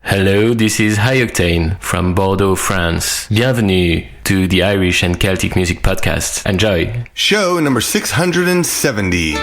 Hello, this is Octane from Bordeaux, France. Bienvenue to the Irish and Celtic Music Podcast. Enjoy. Show number 670.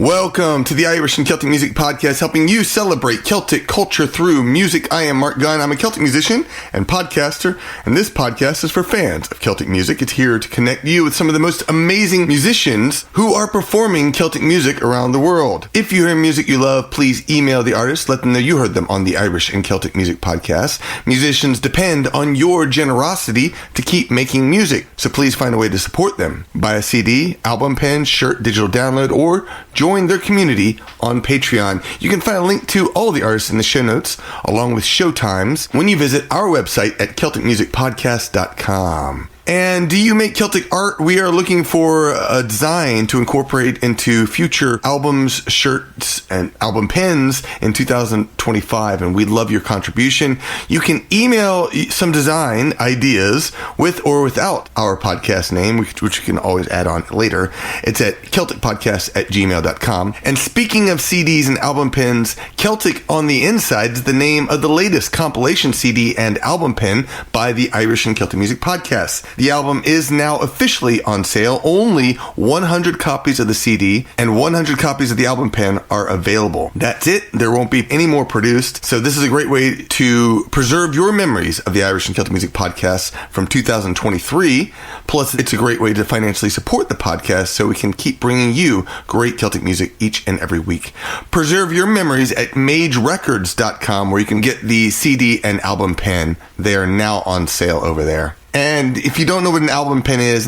Welcome to the Irish and Celtic Music Podcast, helping you celebrate Celtic culture through music. I am Mark Gunn. I'm a Celtic musician and podcaster, and this podcast is for fans of Celtic music. It's here to connect you with some of the most amazing musicians who are performing Celtic music around the world. If you hear music you love, please email the artist. Let them know you heard them on the Irish and Celtic Music Podcast. Musicians depend on your generosity to keep making music, so please find a way to support them. Buy a CD, album pen, shirt, digital download, or join their community on Patreon. You can find a link to all the artists in the show notes, along with show times, when you visit our website at CelticMusicPodcast.com. And do you make Celtic art? We are looking for a design to incorporate into future albums, shirts, and album pins in 2025, and we'd love your contribution. You can email some design ideas with or without our podcast name, which you can always add on later. It's at CelticPodcast@gmail.com. And speaking of CDs and album pins, Celtic On the Inside is the name of the latest compilation CD and album pin by the Irish and Celtic Music Podcast. The album is now officially on sale. Only 100 copies of the CD and 100 copies of the album pen are available. That's it. There won't be any more produced. So this is a great way to preserve your memories of the Irish and Celtic Music Podcast from 2023. Plus, it's a great way to financially support the podcast so we can keep bringing you great Celtic music each and every week. Preserve your memories at magerecords.com, where you can get the CD and album pen. They are now on sale over there. And if you don't know what an album pen is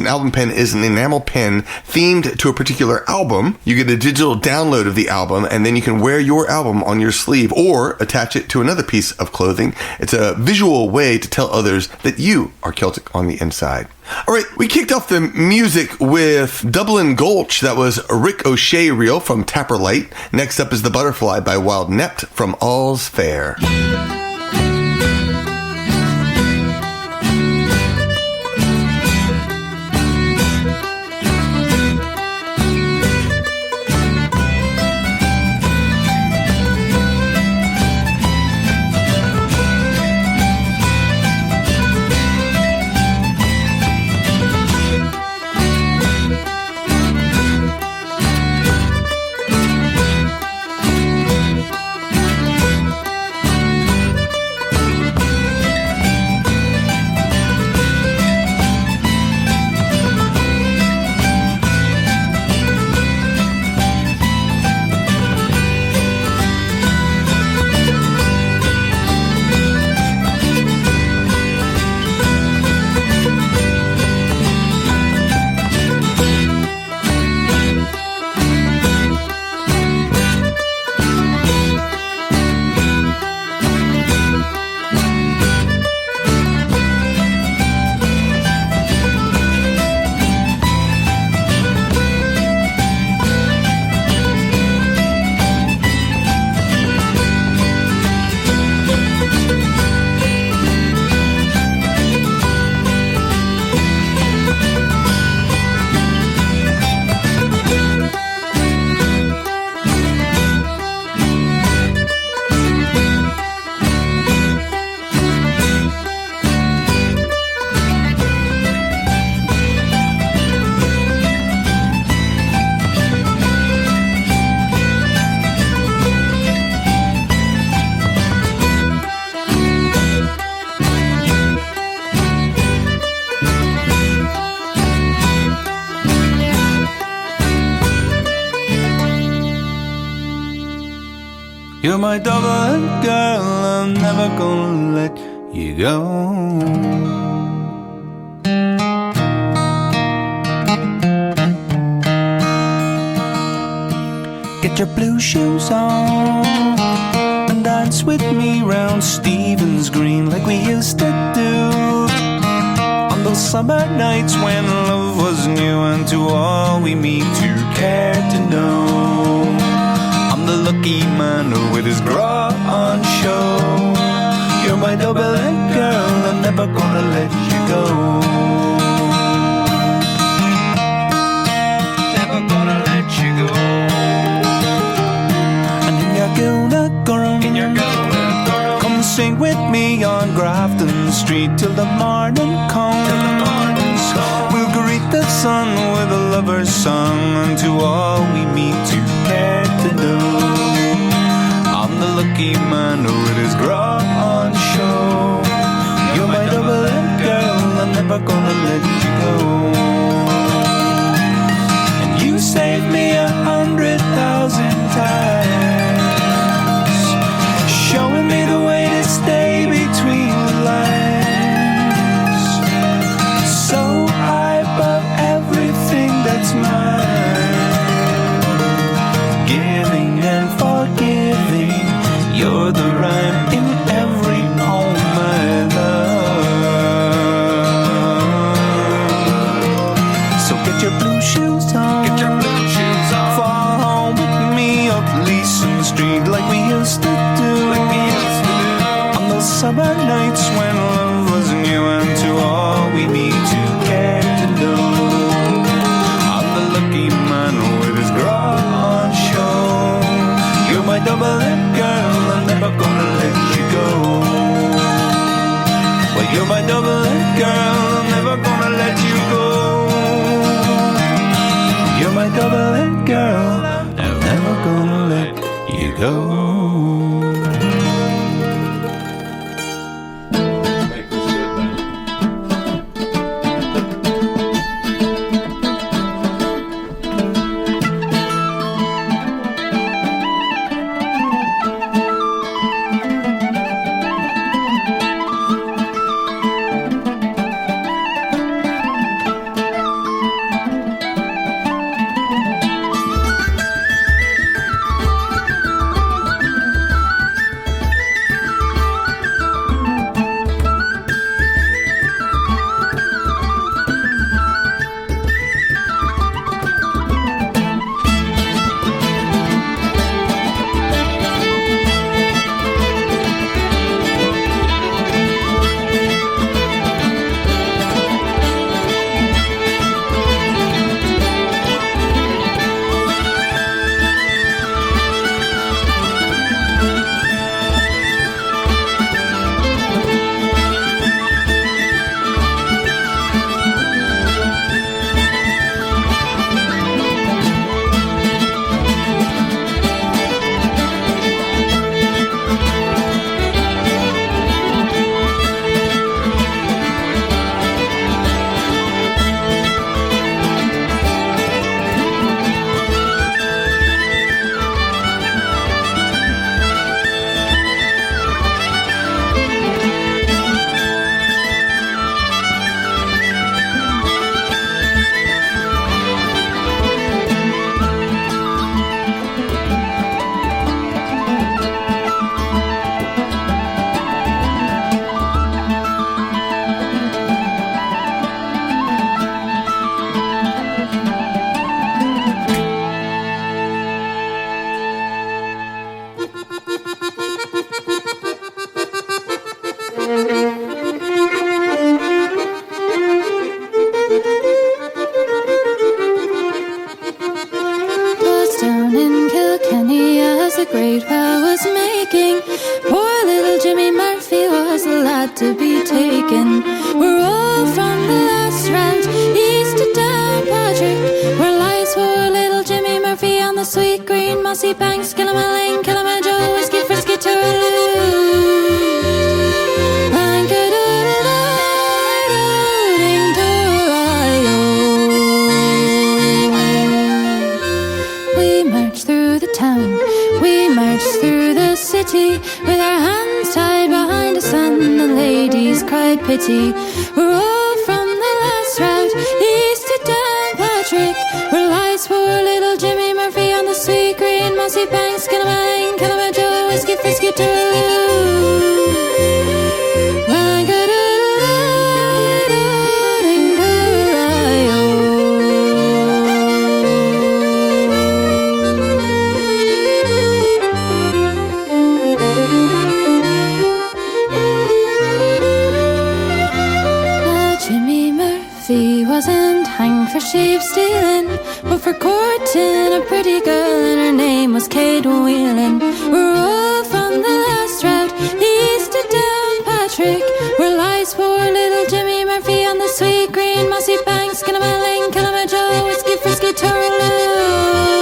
an enamel pen themed to a particular album. You get a digital download of the album, and then you can wear your album on your sleeve or attach it to another piece of clothing. It's a visual way to tell others that you are Celtic on the inside. All right, we kicked off the music with Dublin Gulch. That was a Rick O'Shea reel from Tapper Light. Next up is The Butterfly by Wylde Nept from All's Fair. You're my Dublin girl, I'm never gonna let you go. Get your blue shoes on and dance with me round Stephen's Green like we used to do on those summer nights when love was new, and to all we meet who care to know I'm the lucky man with his bra on show. You're my Dublin girl, I'm never gonna let you go. Never gonna let you go. And in your Gulch, come sing with me on Grafton Street till the morning comes. We'll greet the sun with a lover's song, and to all we meet who care to know I'm the lucky man with his grog on show. You're my Dublin girl, I'm never gonna let you go. And you saved me 100,000 times, showing me the way to stay between the lines, so high above everything that's mine, giving and forgiving. You're the rhyme in every poem I love. So get your blue shoes on, get your blue shoes on. Fall home with me up Leeson Street like we used to do, like we used to do on those summer nights when love was new, and to all we meet who care to know I'm the lucky man with his grog on show. You're my Dublin girl, I'm never gonna let you go. Well, you're my Dublin girl, I'm never gonna let you go. You're my Dublin girl, I'm never gonna let you go. little lad to be taken. We're all from the last round, east to Downpatrick, where lies poor little Jimmy Murphy on the sweet green mossy banks. Killamallane, Kilimanjaro, whiskey, frisky, tooraloo. We march through the town, we march through the city, with our hands tied behind us and the ladies cried pity. We're all from the last route, east to Downpatrick, where lies poor little Jimmy Murphy on the sweet green mossy banks. Killamallane, Kilimanjaro, whiskey, frisky, tooraloo. Wasn't hanged for sheep stealing, but for courting a pretty girl, and her name was Kate Whelan. We're all from the last route, east to Downpatrick, where lies poor little Jimmy Murphy on the sweet green mossy banks. Killamallane, Kilimanjaro, whiskey, frisky, tooraloo.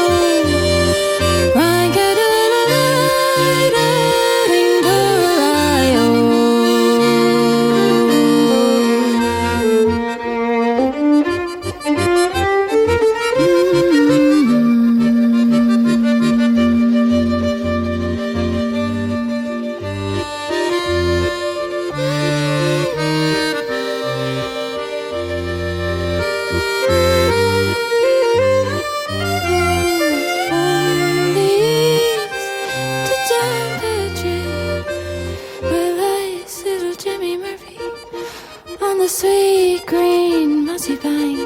Sweet green mossy banks,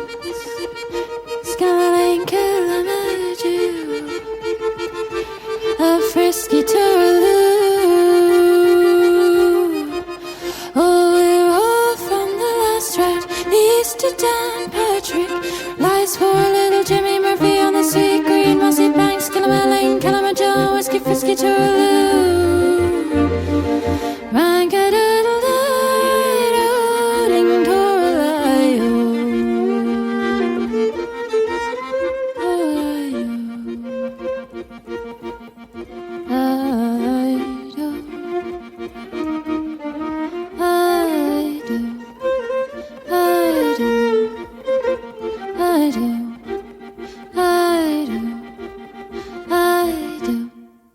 Skyline, Kilimanjaro, a frisky tooraloo. Oh, we're all from the last route, east to Downpatrick, lies poor little Jimmy Murphy on the sweet green mossy banks. Killamallane, Kilimanjaro, whiskey, frisky, tooraloo.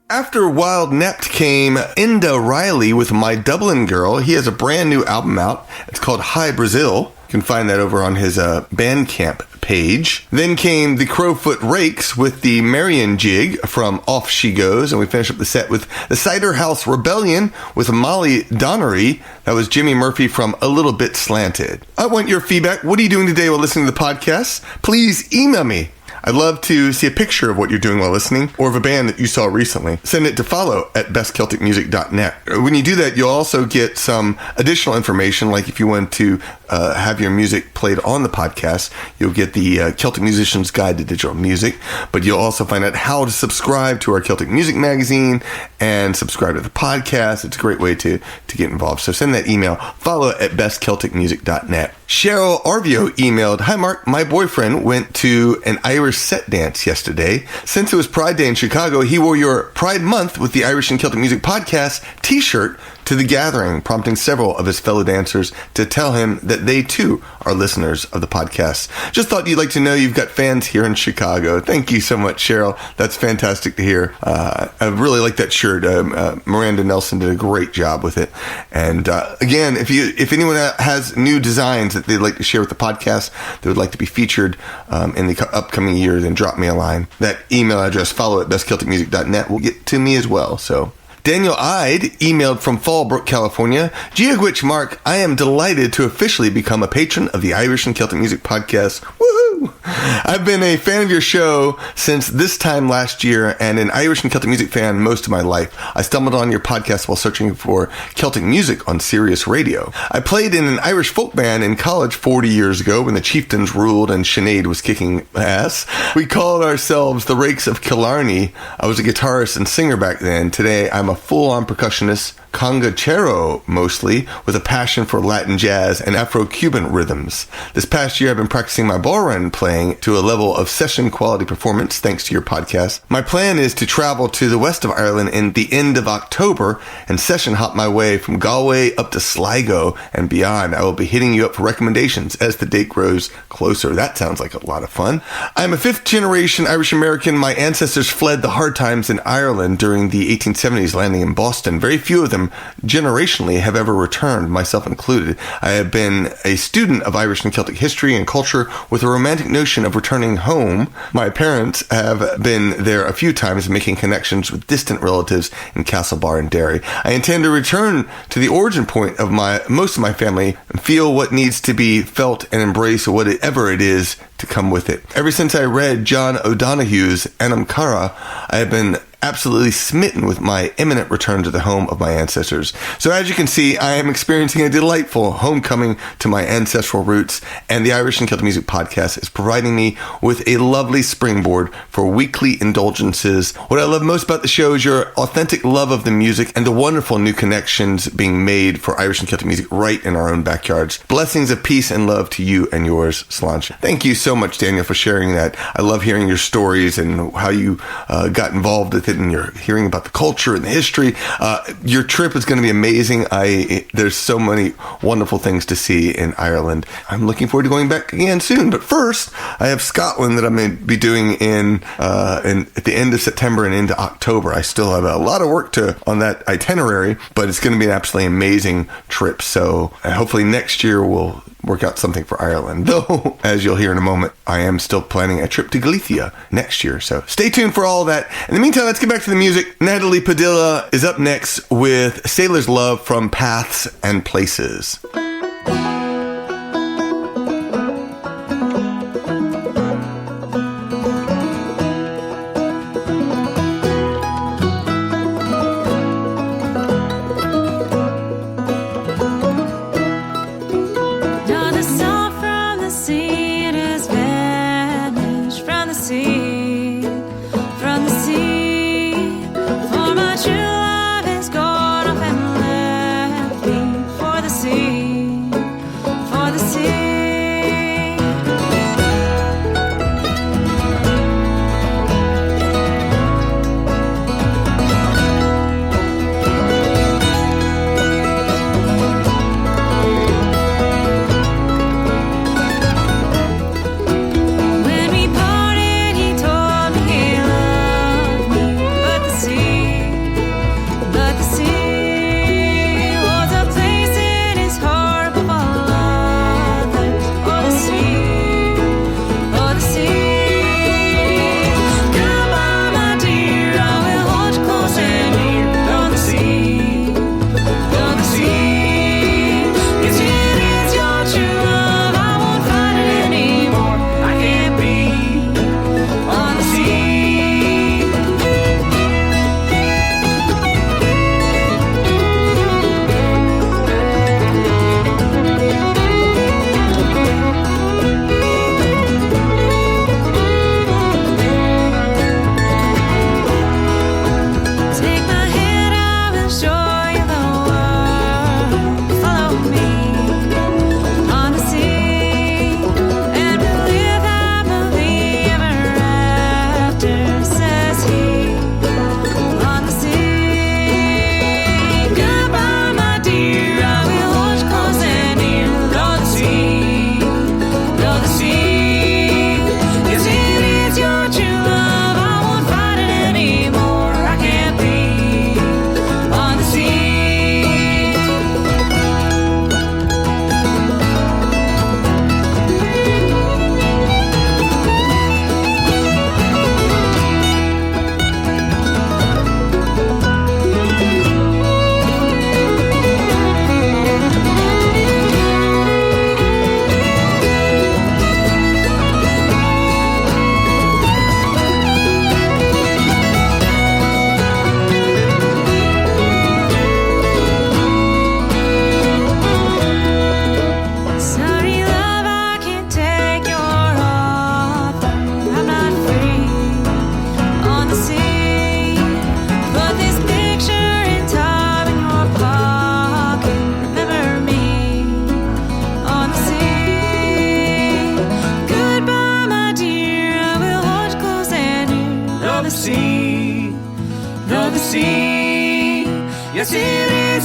After Wylde Nept came Enda Reilly with My Dublin Girl. He has a brand new album out. It's called Hi Brasil. You can find that over on his Bandcamp page. Then came the Crowfoot Rakes with the Marion jig from Off She Goes. And we finished up the set with the Ciderhouse Rebellion with Molly Donnery. That was Jimmy Murphy from A Little Bit Slanted. I want your feedback. What are you doing today while listening to the podcast? Please email me. I'd love to see a picture of what you're doing while listening, or of a band that you saw recently. Send it to follow@bestcelticmusic.net. When you do that, you'll also get some additional information, like if you want to have your music played on the podcast, you'll get the Celtic Musician's Guide to Digital Music, but you'll also find out how to subscribe to our Celtic Music magazine and subscribe to the podcast. It's a great way to get involved. So send that email, follow@bestcelticmusic.net. Cheryl Arvio emailed, "Hi Mark, my boyfriend went to an Irish set dance yesterday. Since it was Pride Day in Chicago, he wore your Pride Month with the Irish and Celtic Music Podcast t-shirt to the gathering, prompting several of his fellow dancers to tell him that they too are listeners of the podcast. Just thought you'd like to know you've got fans here in Chicago." Thank you so much, Cheryl. That's fantastic to hear. I really like that shirt. Miranda Nelson did a great job with it. And again, if anyone has new designs that they'd like to share with the podcast, that would like to be featured in the upcoming year, then drop me a line. That email address, follow@bestcelticmusic.net, will get to me as well. So Daniel Ide emailed from Fallbrook, California. Giagwich Mark, I am delighted to officially become a patron of the Irish and Celtic Music Podcast. Woohoo! I've been a fan of your show since this time last year and an Irish and Celtic music fan most of my life. I stumbled on your podcast while searching for Celtic music on Sirius Radio. I played in an Irish folk band in college 40 years ago when the chieftains ruled and Sinead was kicking ass. We called ourselves the Rakes of Killarney. I was a guitarist and singer back then. Today, I'm a full-on percussionist, congachero mostly, with a passion for Latin jazz and Afro-Cuban rhythms. This past year, I've been practicing my ball run playing to a level of session quality performance thanks to your podcast. My plan is to travel to the west of Ireland in the end of October and session hop my way from Galway up to Sligo and beyond. I will be hitting you up for recommendations as the date grows closer. That sounds like a lot of fun. I'm a fifth generation Irish American. My ancestors fled the hard times in Ireland during the 1870s, landing in Boston. Very few of them generationally have ever returned, myself included. I have been a student of Irish and Celtic history and culture with a romantic notion of returning home. My parents have been there a few times, making connections with distant relatives in Castlebar and Derry. I intend to return to the origin point of most of my family and feel what needs to be felt and embrace whatever it is to come with it. Ever since I read John O'Donoghue's Anam Cara, I have been absolutely smitten with my imminent return to the home of my ancestors. So as you can see, I am experiencing a delightful homecoming to my ancestral roots, and the Irish and Celtic Music Podcast is providing me with a lovely springboard for weekly indulgences. What I love most about the show is your authentic love of the music and the wonderful new connections being made for Irish and Celtic music right in our own backyards. Blessings of peace and love to you and yours, Slanted. Thank you so much, Daniel, for sharing that. I love hearing your stories and how you got involved with it, and you're hearing about the culture and the history. Your trip is going to be amazing. There's so many wonderful things to see in Ireland. I'm looking forward to going back again soon. But first, I have Scotland that I'm going to be doing at the end of September and into October. I still have a lot of work on that itinerary, but it's going to be an absolutely amazing trip. So hopefully next year we'll work out something for Ireland. Though, as you'll hear in a moment, I am still planning a trip to Galicia next year. So stay tuned for all that. In the meantime, let's get back to the music. Natalie Padilla is up next with Sailor's Love from Paths and Places. True love is gone off and left me for the sea.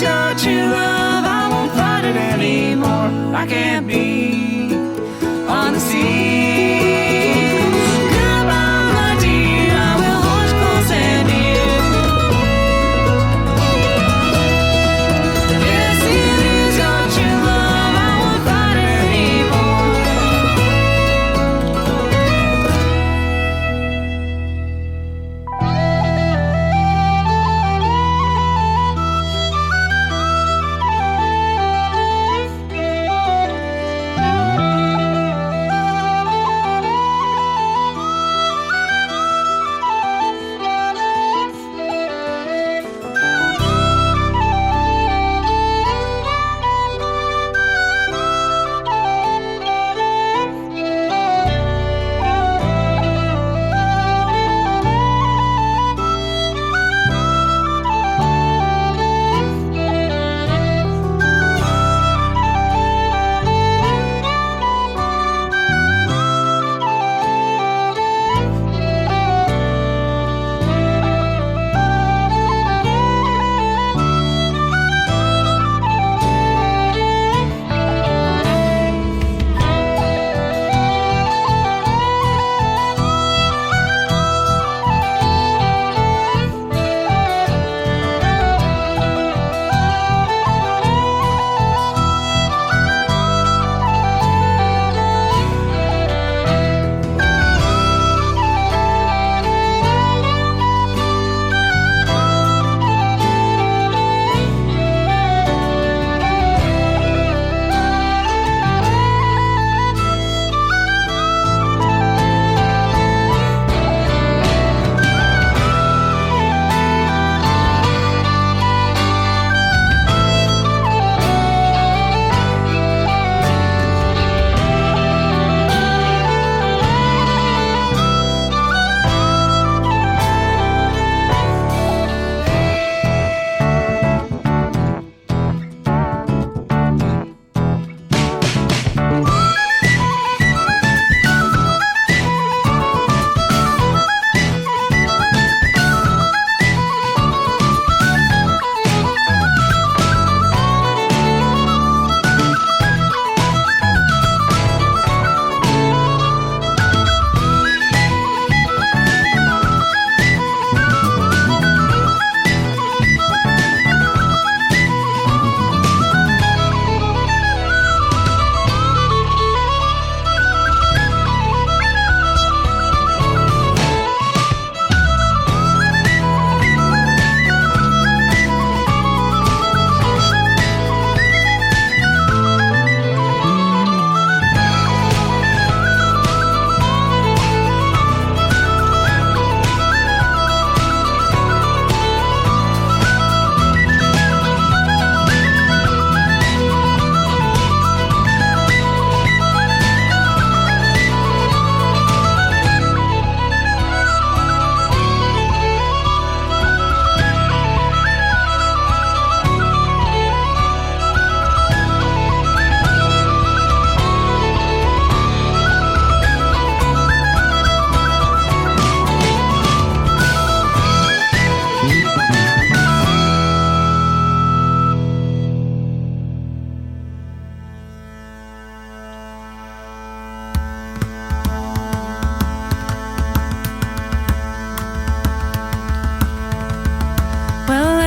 he's got your love, I won't fight it anymore. I can't be on the sea. Goodbye, my dear, I will hold you close and near. Yes, he's got your love, I won't fight it anymore.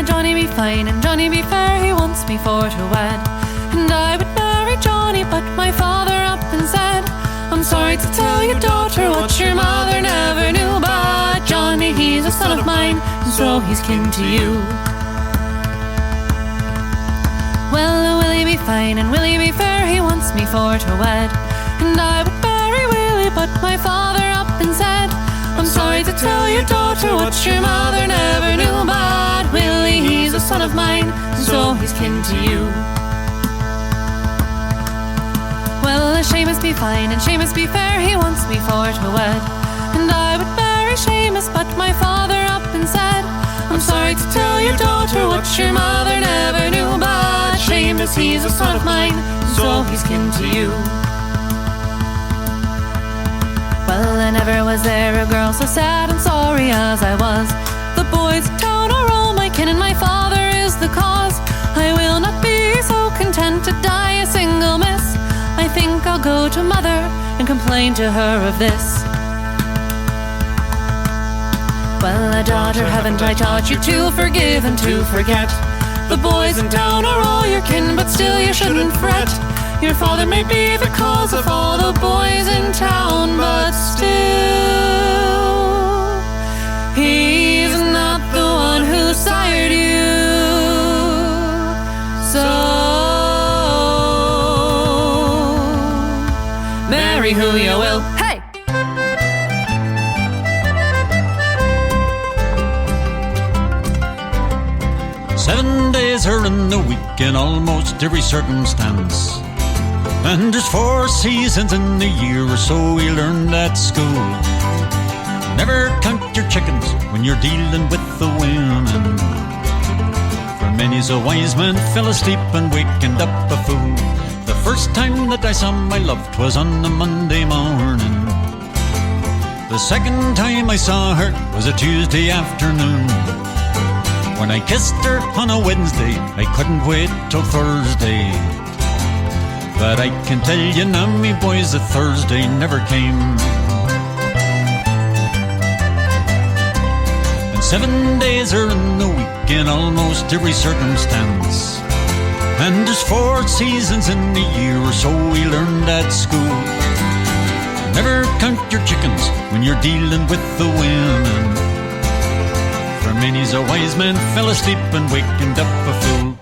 Johnny be fine and Johnny be fair, he wants me for to wed. And I would marry Johnny, but my father up and said, I'm sorry to tell your daughter what your mother never knew, but Johnny, he's a son of mine, and so he's kin to you. Well, will he be fine and will he be fair, he wants me for to wed. And I would marry Willie, but my father up and said, I'm sorry to tell your daughter what your mother never knew, but Willie, he's a son of mine, so he's kin to you. Well, Seamus be fine and Seamus be fair, he wants me for to wed. And I would marry Seamus, but my father up and said, I'm sorry to tell your daughter what your mother never knew, but Seamus, he's a son of mine, so he's kin to you. Well, I never was there a girl so sad and sorry as I was. The boys of town are all my kin and my father is the cause. I want to die a single miss. I think I'll go to mother and complain to her of this. Well, daughter, haven't I taught you to forgive and to forget? The boys in town are all your kin, but still you shouldn't fret. Your father may be the cause of all the boys in town, but still, he's not the one who sired you. So, marry who you will. Hey! 7 days are in the week in almost every circumstance, and there's 4 seasons in the year, or so we learned at school. Never count your chickens when you're dealing with the women, for many's a wise man fell asleep and wakened up a fool. The first time that I saw my love 'twas on a Monday morning. The second time I saw her was a Tuesday afternoon. When I kissed her on a Wednesday, I couldn't wait till Thursday. But I can tell you now, me boys, that Thursday never came. And 7 days are in the week in almost every circumstance, and there's 4 seasons in the year, or so we learned at school. Never count your chickens when you're dealing with the women, for many's a wise man fell asleep and wakened up a fool.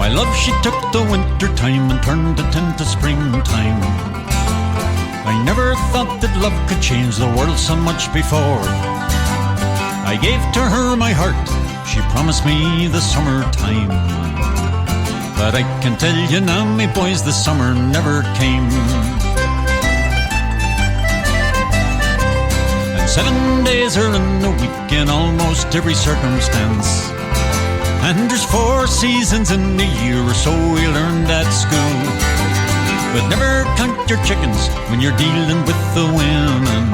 My love, she took the winter time and turned it into springtime. I never thought that love could change the world so much before. I gave to her my heart, she promised me the summertime, but I can tell you now, me boys, the summer never came. And 7 days are in the week in almost every circumstance, and there's 4 seasons in the year, or so we learned at school. But never count your chickens when you're dealing with the women,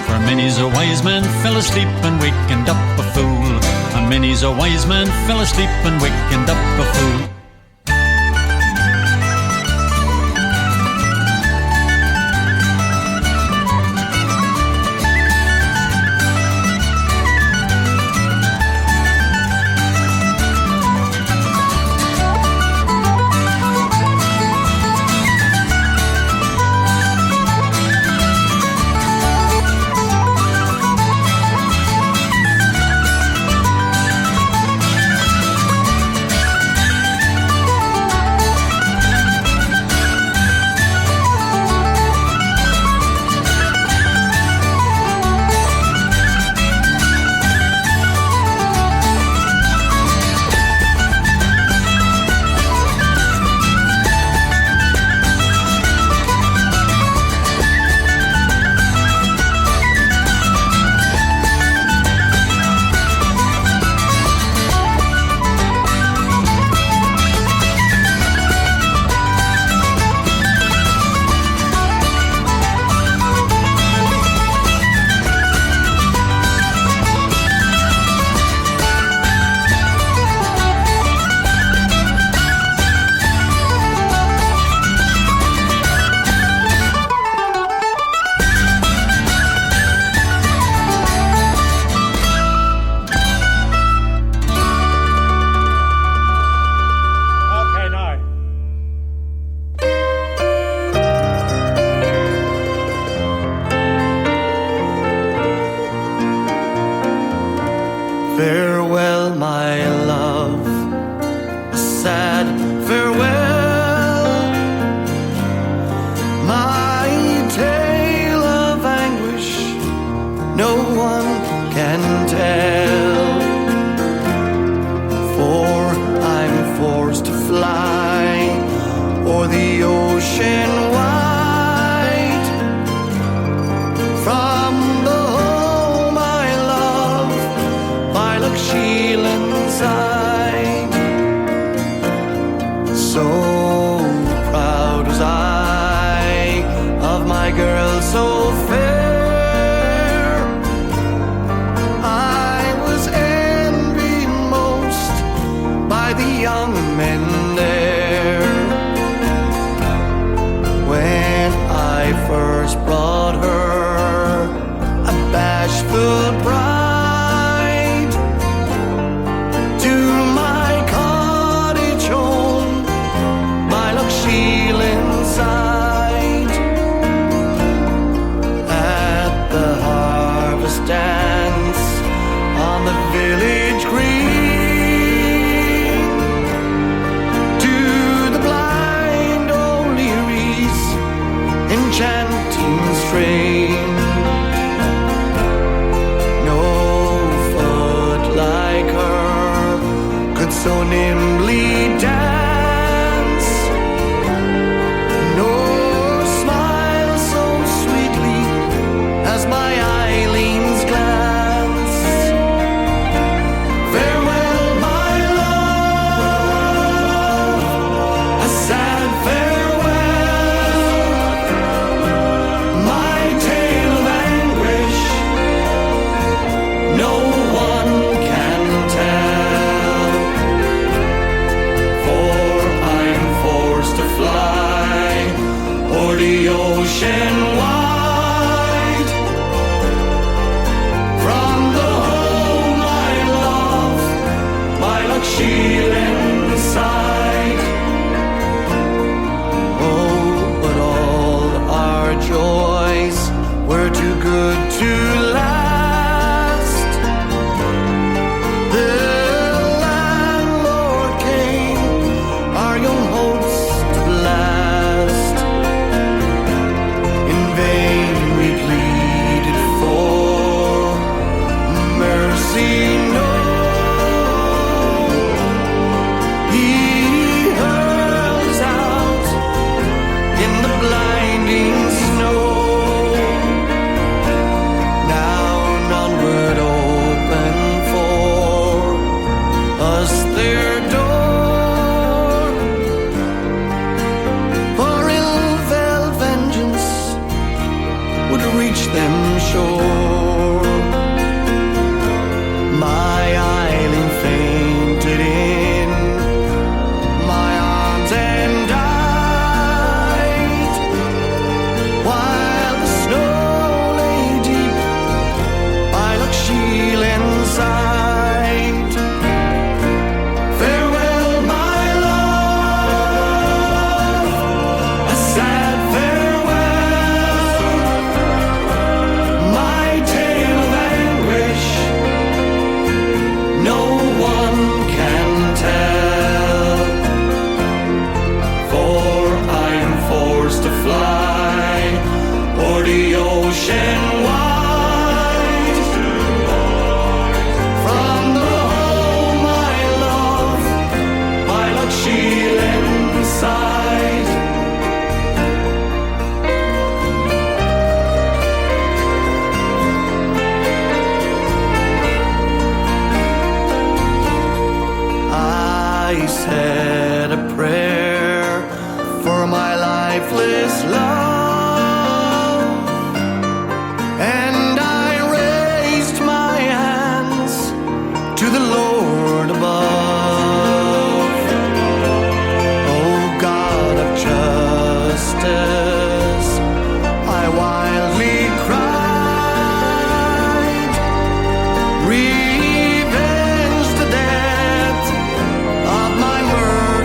for many's a wise man fell asleep and wakened up a fool. And many's a wise man fell asleep and wakened up a fool. Farewell, my love, a sad farewell. My tale of anguish no one can tell, for I'm forced to fly o'er the ocean wide from the home I love Lough side. So proud was I of my girl so fair. I was envied most by the young men there. When I first brought her a bashful bride to my cottage home by Lough side, at the harvest dance on the village green, to the blind O'Leary's enchanting strain. No foot like her could so nimbly dance, nor smile so sweetly as my Eileen's glance. Farewell, my love, a sad farewell, my tale of anguish no one can tell, for I'm forced to fly o'er the ocean wide, from the home I love, my Lough side. Oh, but all our joys were too good to last. The landlord came, our young hopes to blast. In vain we pleaded for mercy, no. He hurls out in the blinding snow. Now none would open for us their door, for ill-felt vengeance would reach them sure. My Eileen fainted in my arms and died, while the snow lay deep by Lough side. Farewell, my love, a sad farewell, my tale of anguish no one can tell, for I'm forced to fly o'er the ocean wide, from the home I love, my Lough side. I said a prayer for my lifeless love, and I raised my hands to the Lord above. Oh God of justice, I wildly cried, revenge the death of my murderer.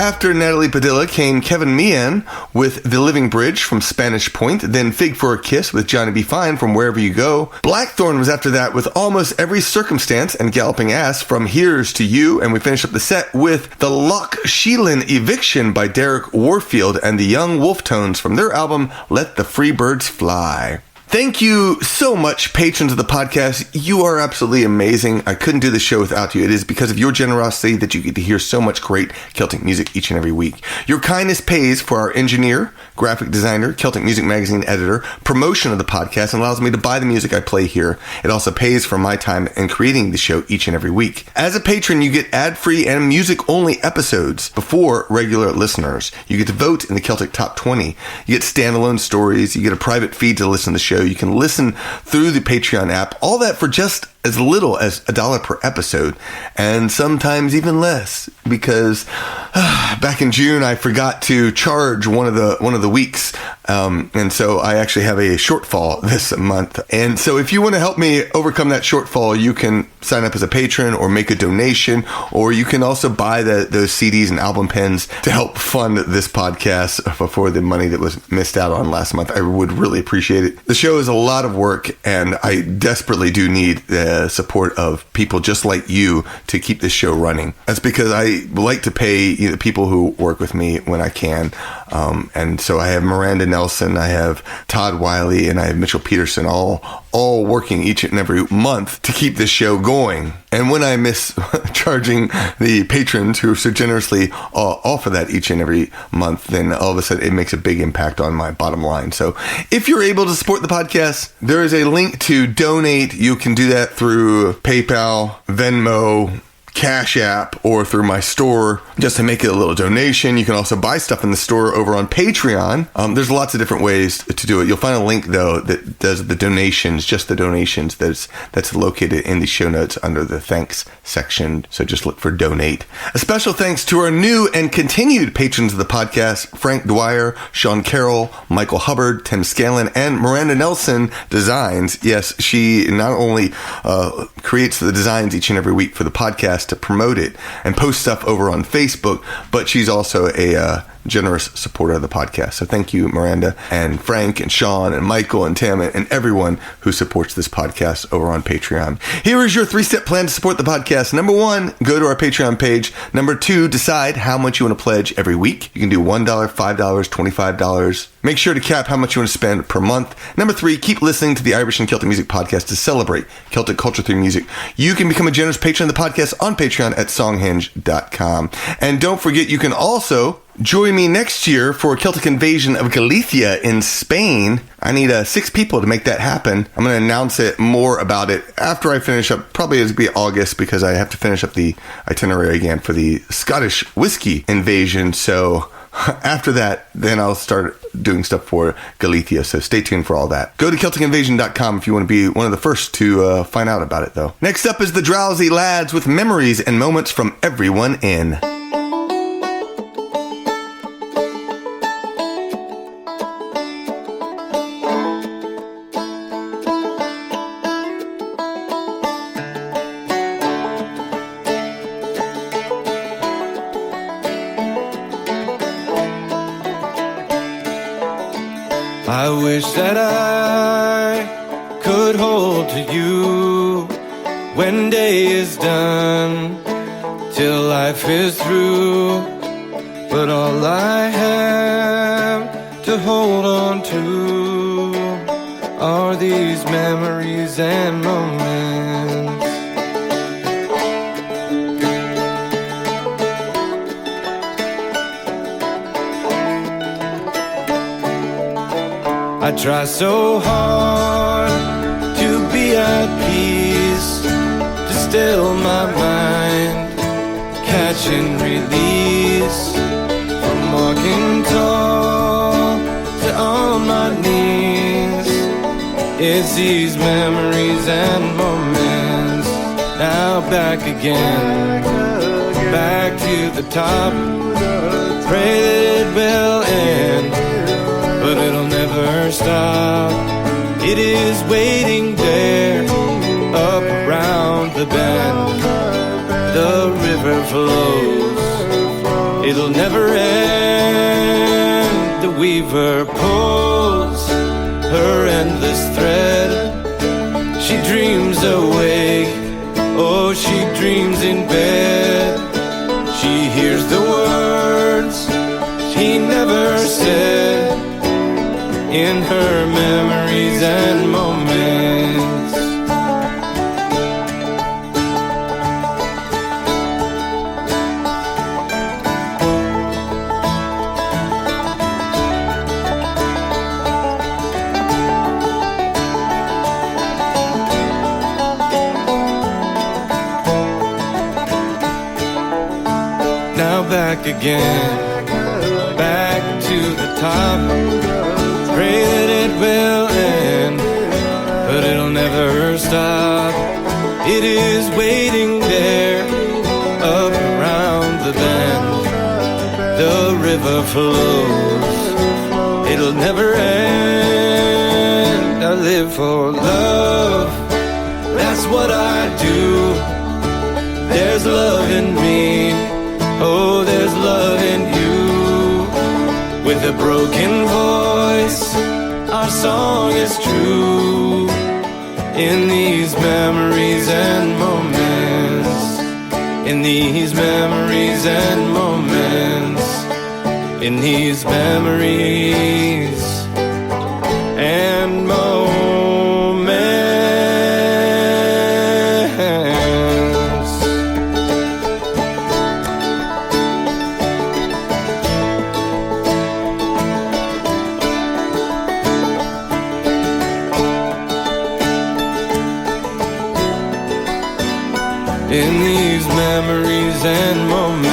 After Natalie Padilla came Kevin Meehan with The Living Bridge from Spanish Point, then Fig for a Kiss with Johnny B. Fine from Wherever You Go. Blackthorn was after that with Almost Every Circumstance and Galloping Ass from Here's to You, and we finished up the set with The Lough Sheelin Eviction by Derek Warfield and the Young Wolfe Tones from their album Let the Free Birds Fly. Thank you so much, patrons of the podcast. You are absolutely amazing. I couldn't do this show without you. It is because of your generosity that you get to hear so much great Celtic music each and every week. Your kindness pays for our engineer, graphic designer, Celtic Music Magazine editor, promotion of the podcast, and allows me to buy the music I play here. It also pays for my time in creating the show each and every week. As a patron, you get ad-free and music-only episodes before regular listeners. You get to vote in the Celtic Top 20. You get standalone stories. You get a private feed to listen to the show. You can listen through the Patreon app, all that for just as little as $1 per episode, and sometimes even less, because back in June I forgot to charge one of the weeks, and so I actually have a shortfall this month. And so if you want to help me overcome that shortfall, you can sign up as a patron or make a donation, or you can also buy those CDs and album pins to help fund this podcast for the money that was missed out on last month. I would really appreciate it. The show is a lot of work, and I desperately do need the support of people just like you to keep this show running. That's because I like to pay the people who work with me when I can. And so I have Miranda Nelson, I have Todd Wylde, and I have Mitchell Peterson all working each and every month to keep this show going. And when I miss charging the patrons who so generously offer that each and every month, then all of a sudden it makes a big impact on my bottom line. So if you're able to support the podcast, there is a link to donate. You can do that through PayPal, Venmo, Cash App, or through my store just to make it a little donation. You can also buy stuff in the store over on Patreon. There's lots of different ways to do it. You'll find a link though that does the donations, just the donations, that's located in the show notes under the thanks section. So just look for donate. A special thanks to our new and continued patrons of the podcast: Frank Dwyer, Sean Carroll, Michael Hubbard, Tim Scanlon, and Miranda Nelson Designs. Yes, she not only creates the designs each and every week for the podcast to promote it and post stuff over on Facebook, but she's also a generous supporter of the podcast. So thank you, Miranda and Frank and Sean and Michael and Tim and everyone who supports this podcast over on Patreon. Here is your 3-step plan to support the podcast. Number 1, go to our Patreon page. Number 2, decide how much you want to pledge every week. You can do $1, $5, $25. Make sure to cap how much you want to spend per month. Number 3, keep listening to the Irish and Celtic Music Podcast to celebrate Celtic culture through music. You can become a generous patron of the podcast on Patreon at songhenge.com. And don't forget, you can also join me next year for a Celtic invasion of Galicia in Spain. I need 6 people to make that happen. I'm going to announce it more about it after I finish up. Probably it's going to be August, because I have to finish up the itinerary again for the Scottish whiskey invasion. So after that, then I'll start doing stuff for Galicia, so stay tuned for all that. Go to CelticInvasion.com if you want to be one of the first to find out about it, though. Next up is the Drowsy Lads with memories and moments from everyone in. I wish that I could hold to you when day is done, till life is through. But all I have to hold on to are these memories and moments. I try so hard to be at peace, to still my mind, catch and release, from walking tall to on my knees. It's these memories and moments, now back again, back to the top. Pray that it will end, but it'll never stop. It is waiting there, up around the bend. The river flows, it'll never end. The weaver pulls her endless thread. She dreams awake, oh, she dreams in bed. She hears the words he never said in her memories and moments. Back again, back to the top. Pray that it will end, but it'll never stop. It is waiting there, up around the bend. The river flows, it'll never end. I live for love, that's what I do. There's love in me, oh, there's love in you. With a broken voice, our song is true. In these memories and moments, in these memories and moments, in these memories and moments. In these memories and moments.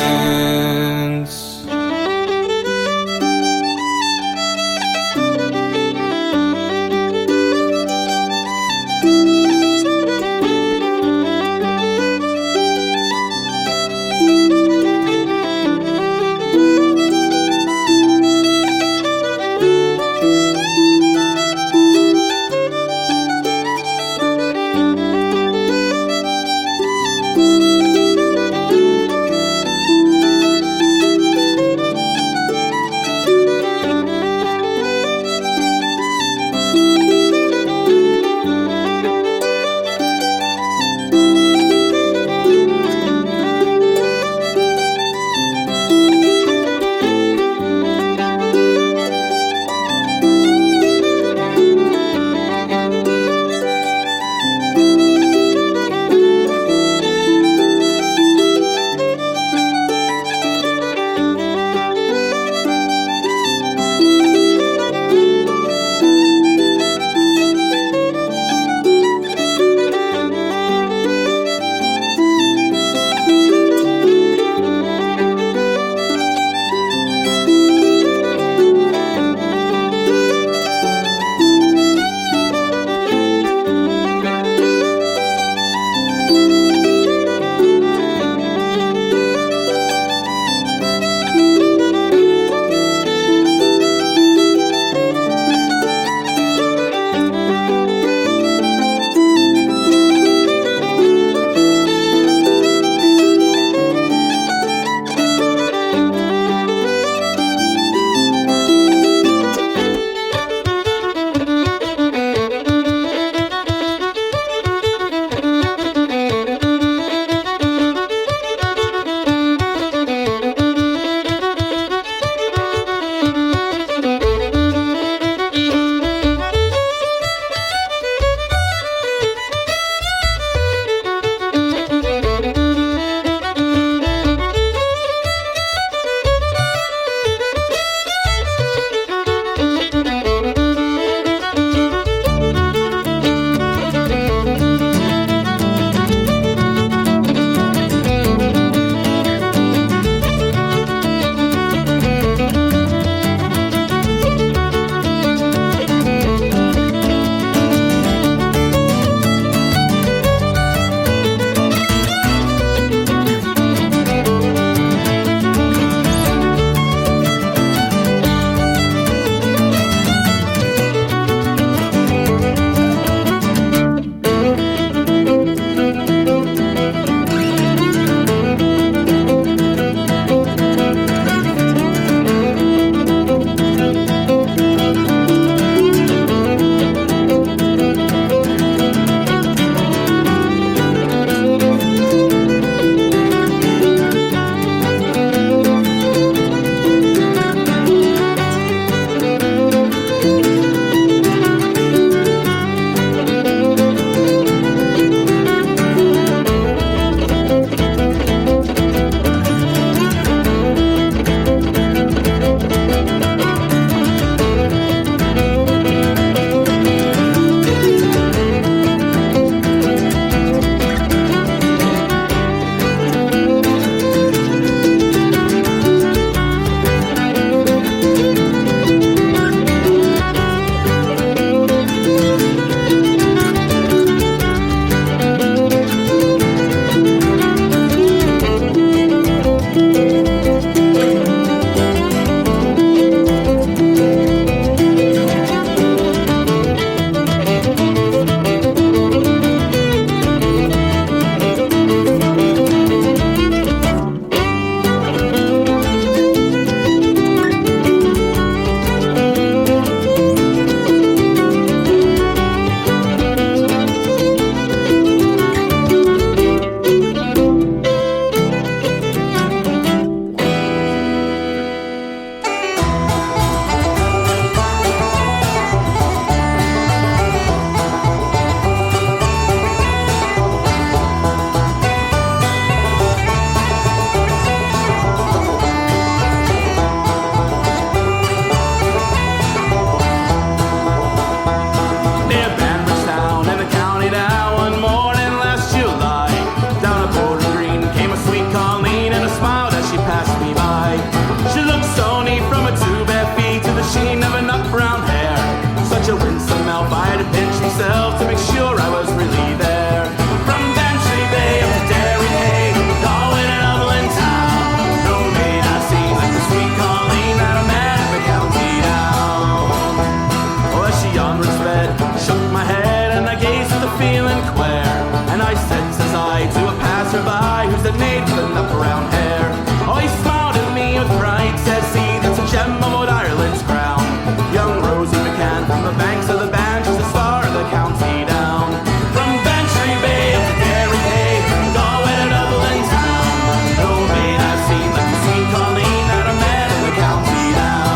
And I said, says I, to a passerby who's a native with enough brown hair. Oh, he smiled at me with pride, says he, that's a gem of old Ireland's crown. Young Rosie McCann from the banks of the Banch is the star of the county down. From Bantry Bay up to Derry Bay, Galway to Dublin town. No maid I've seen like the sweet Colleen that I met in the county down.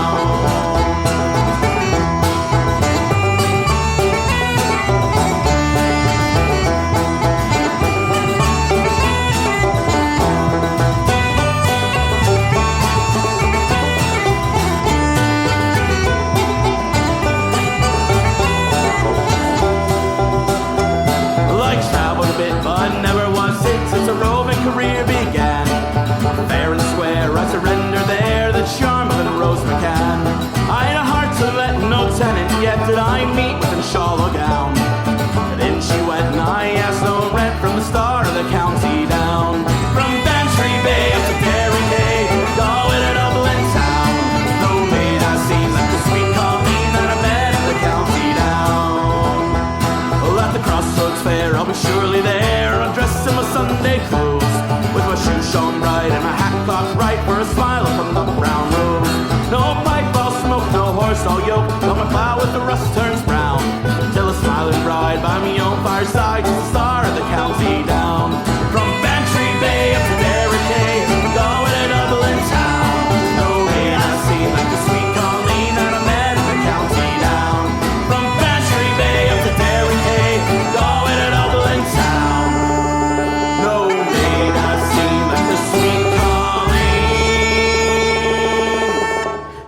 Since a roving career began, fair and square I surrender there the charm of a Rose McCann. I had a heart to let no tenant, yet did I meet with a shawl or gown. And in she went and I asked no rent from the star of the county down. From Bantry Bay up to Derry Bay, Galway to Dublin town. No maid I seen like the sweet Colleen that I met in the county down. Well, at the Crossroads Fair I'll be surely there, dressed in my Sunday clothes, with my shoes shone bright and my hat cocked right for a smile from the brown rose. No pipe, all smoke, no horse, all yoke, no my plow with the rust turns brown, till a smiling bride by me own fireside is the star of the county down. From Bantry Bay up to Derry Bay, Galway to Dublin town. No maid I've seen like the sweet Colleen that I met in the county down. From Bantry Bay up to Derry Bay, Galway to Dublin town. No maid I've seen like the sweet Colleen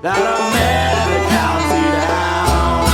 that I met in the county down.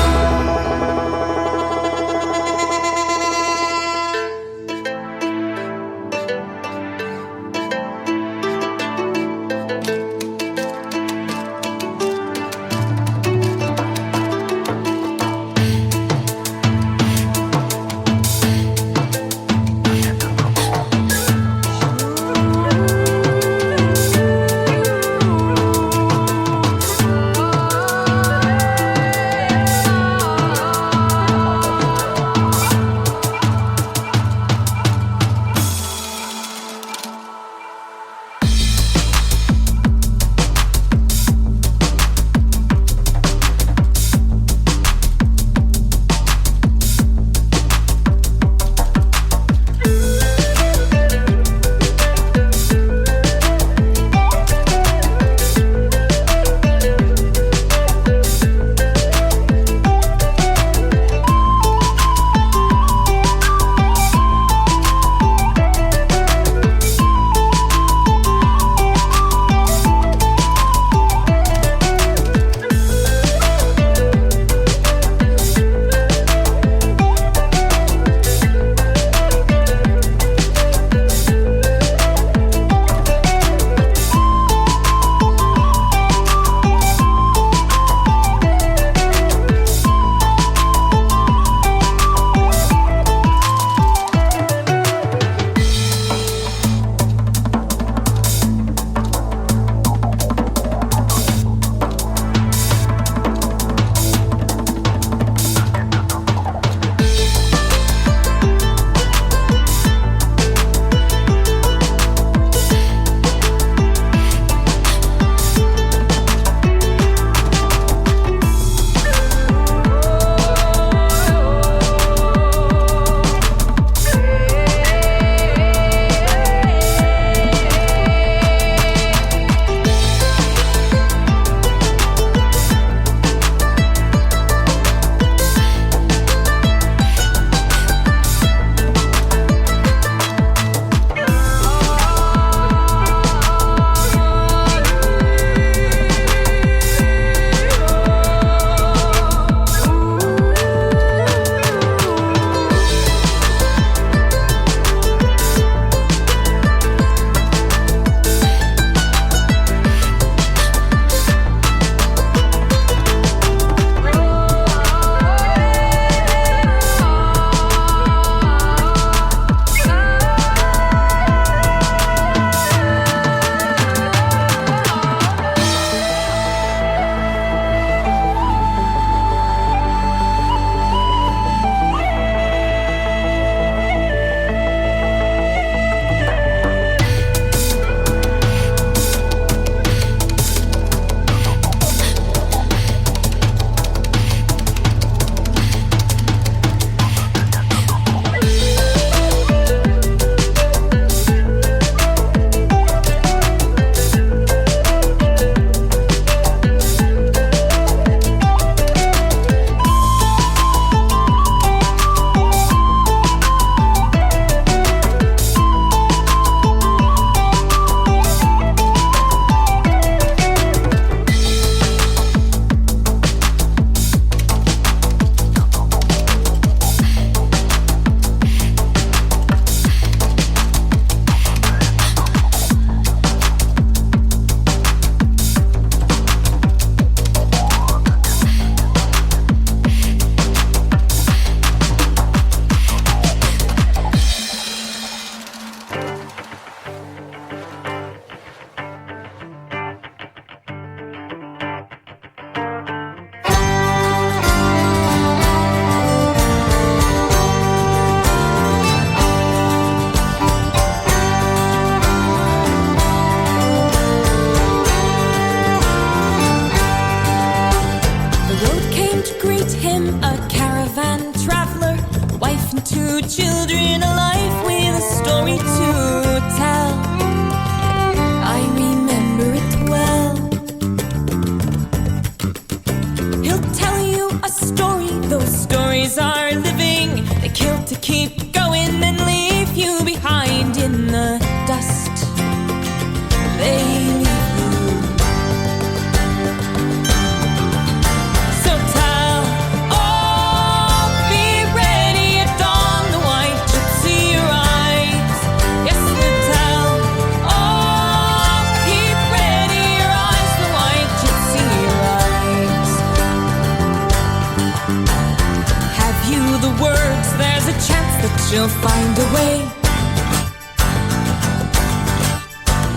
she'll find a way.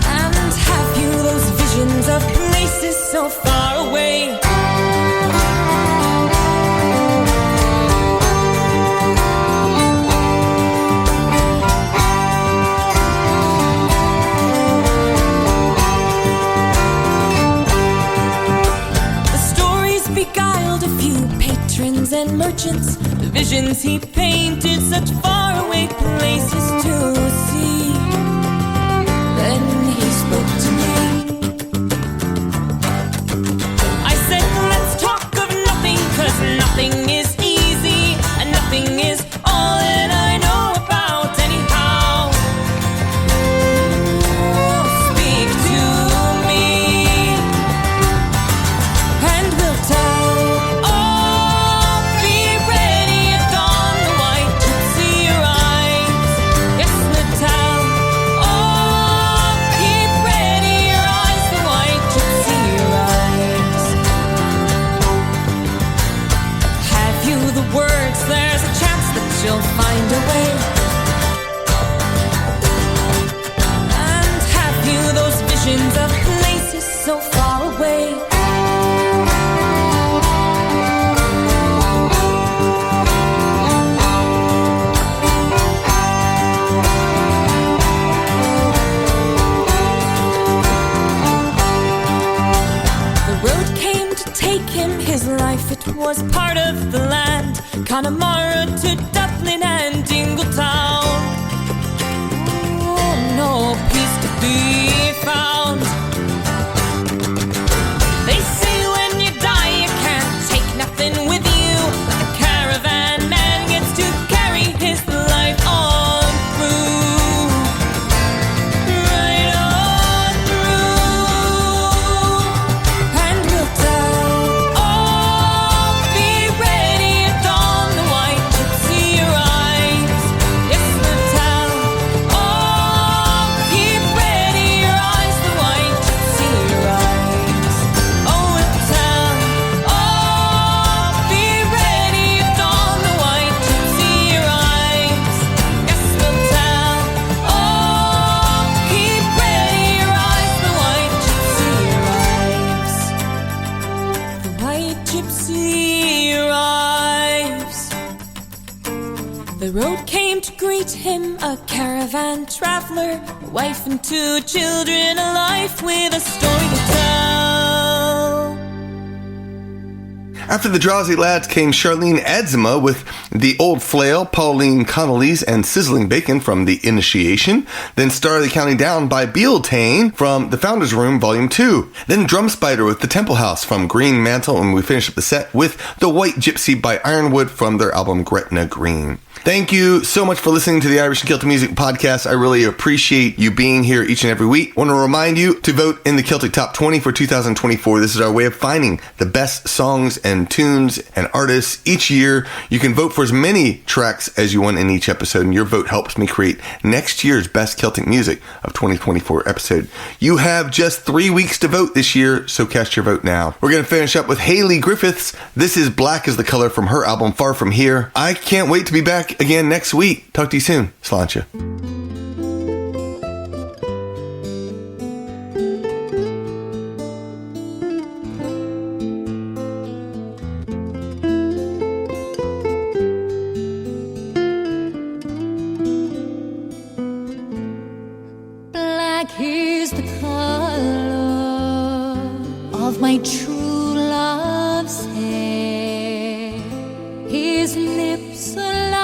And have you those visions of places so far away? And merchants, the visions he painted, such faraway places to see. Then he spoke to me. I said, let's talk of nothing, 'cause nothing is easy, and nothing is all that I know about anyhow. Speak to me, and we'll tell. She'll find a way. And have you those visions of places so far away? The road came to take him, his life, it was part of the land. Connemara to Dublin and Dingletown. Oh, no peace to be found. They say when you die you can't take nothing with you, but the caravan man gets to carry his life on through. Right on through. And we'll tell. The road came to greet him, a caravan traveller, a wife and 2 children, a life with a story to tell. After the Drowsy lads came Charlene Adrima with The Old Flail, Pauline Connolly's and Sizzling Bacon from The Initiation. Then Star of the County Down by Bealtaine from The Founder's Room Volume 2. Then Drumspyder with The Temple House from Green Mantle, and we finish up the set with The White Gypsy by Ironwood from their album Gretna Green. Thank you so much for listening to the Irish and Celtic Music Podcast. I really appreciate you being here each and every week. I want to remind you to vote in the Celtic Top 20 for 2024. This is our way of finding the best songs and tunes and artists each year. You can vote for as many tracks as you want in each episode, and your vote helps me create next year's Best Celtic Music of 2024 episode. You have just 3 weeks to vote this year, so cast your vote now. We're going to finish up with Hayley Griffiths. This is Black is the Color from her album Far From Here. I can't wait to be back again next week. Talk to you soon. Slanted. Black is the color of my true love's hair. His lips are like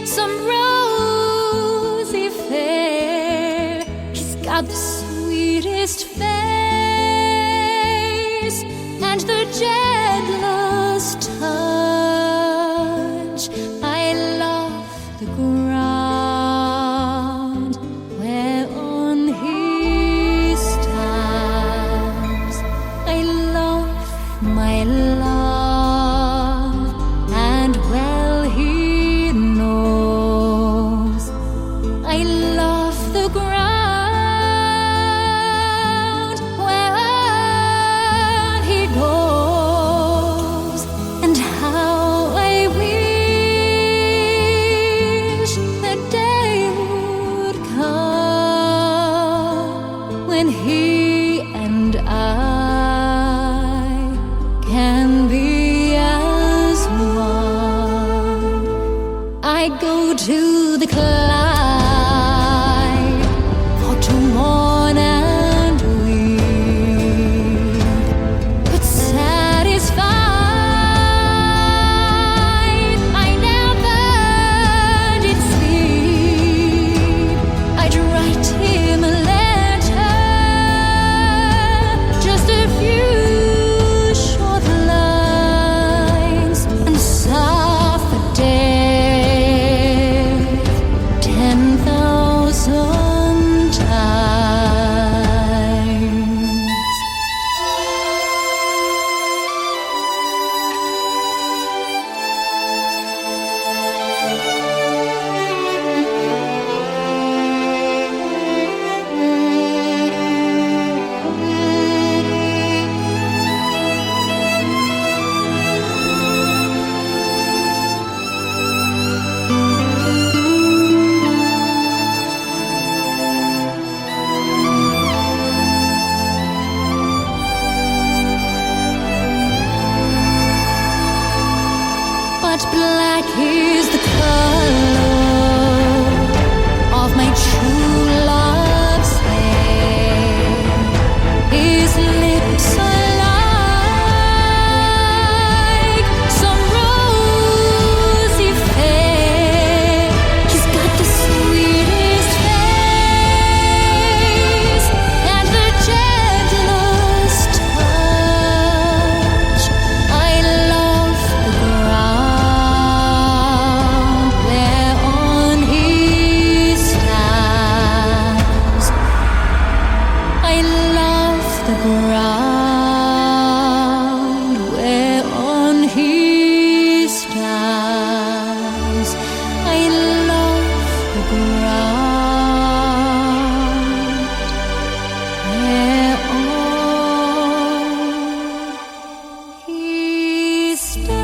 some rosy fair. He's got the sweetest face and the gentlest touch. I love the ground whereon he stands. go to the Clyde for to mourn and weep, but satisfied I never did sleep. I'd write him a letter, just a few short lines, and suffer death 10,000 times. But black is the color of my true love's hair. His lips are like some rosy fair. He's got the sweetest face and the gentlest touch. I love the ground whereon he stands. I love the ground whereon he stands. I love the ground whereon he stands.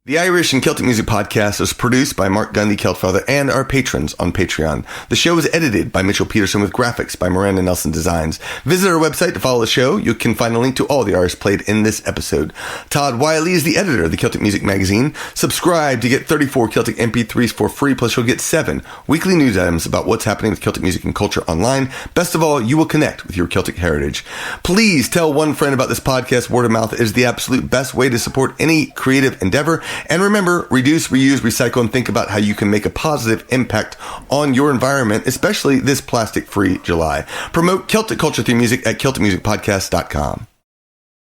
The Irish and Celtic Music Podcast is produced by Mark Gundy Keltfather and our patrons on Patreon. The show is edited by Mitchell Peterson with graphics by Miranda Nelson Designs. Visit our website to follow the show. You can find a link to all the artists played in this episode. Todd Wylde is the editor of the Celtic Music Magazine. Subscribe to get 34 Celtic MP3s for free, plus you'll get 7 weekly news items about what's happening with Celtic music and culture online. Best of all, you will connect with your Celtic heritage. Please tell one friend about this podcast. Word of mouth is the absolute best way to support any creative endeavor. And remember, reduce, reuse, recycle, and think about how you can make a positive impact on your environment, especially this plastic-free July. Promote Celtic culture through music at CelticMusicPodcast.com.